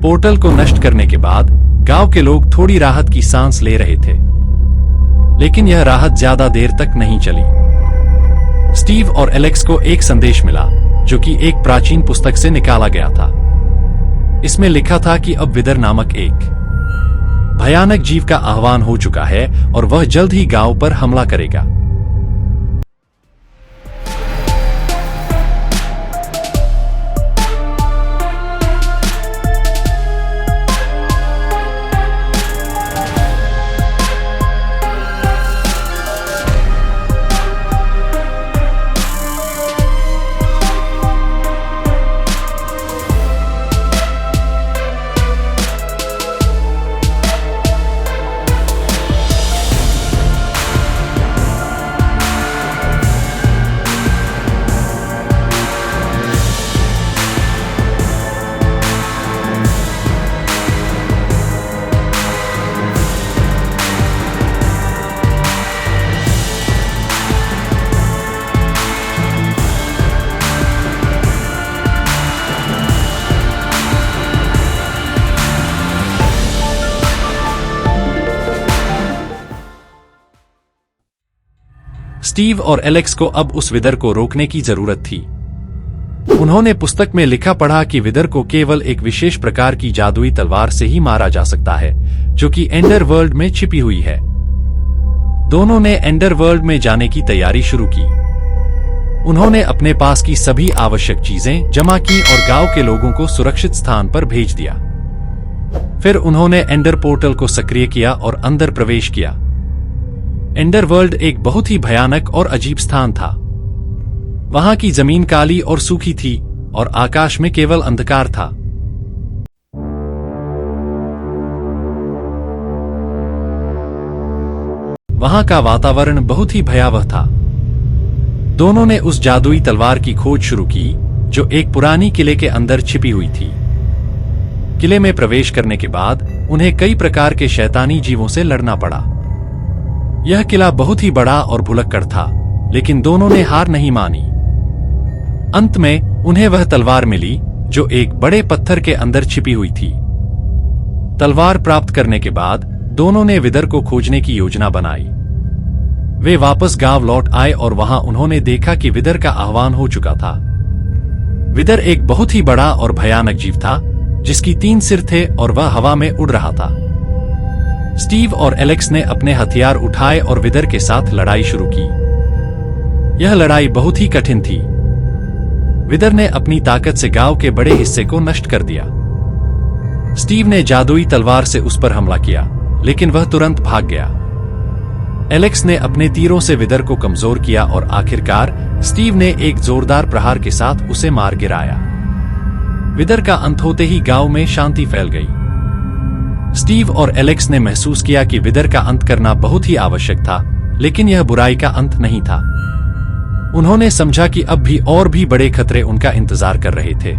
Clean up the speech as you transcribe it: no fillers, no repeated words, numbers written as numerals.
Portal को नष्ट करने के बाद गांव के लोग थोड़ी राहत की सांस ले रहे थे, लेकिन यह राहत ज्यादा देर तक नहीं चली। स्टीव और एलेक्स को एक संदेश मिला जो कि एक प्राचीन पुस्तक से निकाला गया था। इसमें लिखा था कि अब विदर नामक एक भयानक जीव का आह्वान हो चुका है और वह जल्द ही गांव पर हमला करेगा। स्टीव और एलेक्स को अब उस विदर को रोकने की जरूरत थी। उन्होंने पुस्तक में लिखा पढ़ा कि विदर को केवल एक विशेष प्रकार की जादुई तलवार से ही मारा जा सकता है, जो कि एंडर वर्ल्ड में छिपी हुई है। दोनों ने एंडर वर्ल्ड में जाने की तैयारी शुरू की। उन्होंने अपने पास की सभी आवश्यक चीजें जमा की और गांव के लोगों को सुरक्षित स्थान पर भेज दिया। फिर उन्होंने एंडर पोर्टल को सक्रिय किया और अंदर प्रवेश किया। एंडर वर्ल्ड एक बहुत ही भयानक और अजीब स्थान था। वहां की जमीन काली और सूखी थी और आकाश में केवल अंधकार था। वहां का वातावरण बहुत ही भयावह था। दोनों ने उस जादुई तलवार की खोज शुरू की जो एक पुरानी किले के अंदर छिपी हुई थी। किले में प्रवेश करने के बाद उन्हें कई प्रकार के शैतानी जीवों से लड़ना पड़ा। यह किला बहुत ही बड़ा और भुलक्कड़ था, लेकिन दोनों ने हार नहीं मानी। अंत में उन्हें वह तलवार मिली जो एक बड़े पत्थर के अंदर छिपी हुई थी। तलवार प्राप्त करने के बाद दोनों ने विदर को खोजने की योजना बनाई। वे वापस गांव लौट आए और वहां उन्होंने देखा कि विदर का आह्वान हो चुका था। विदर एक बहुत ही बड़ा और भयानक जीव था जिसकी 3 सिर थे और वह हवा में उड़ रहा था। स्टीव और एलेक्स ने अपने हथियार उठाए और विदर के साथ लड़ाई शुरू की। यह लड़ाई बहुत ही कठिन थी। विदर ने अपनी ताकत से गांव के बड़े हिस्से को नष्ट कर दिया। स्टीव ने जादुई तलवार से उस पर हमला किया, लेकिन वह तुरंत भाग गया। एलेक्स ने अपने तीरों से विदर को कमजोर किया और आखिरकार स्टीव ने एक जोरदार प्रहार के साथ उसे मार गिराया। विदर का अंत होते ही गांव में शांति फैल गई। स्टीव और एलेक्स ने महसूस किया कि विदर का अंत करना बहुत ही आवश्यक था, लेकिन यह बुराई का अंत नहीं था। उन्होंने समझा कि अब भी और भी बड़े खतरे उनका इंतजार कर रहे थे।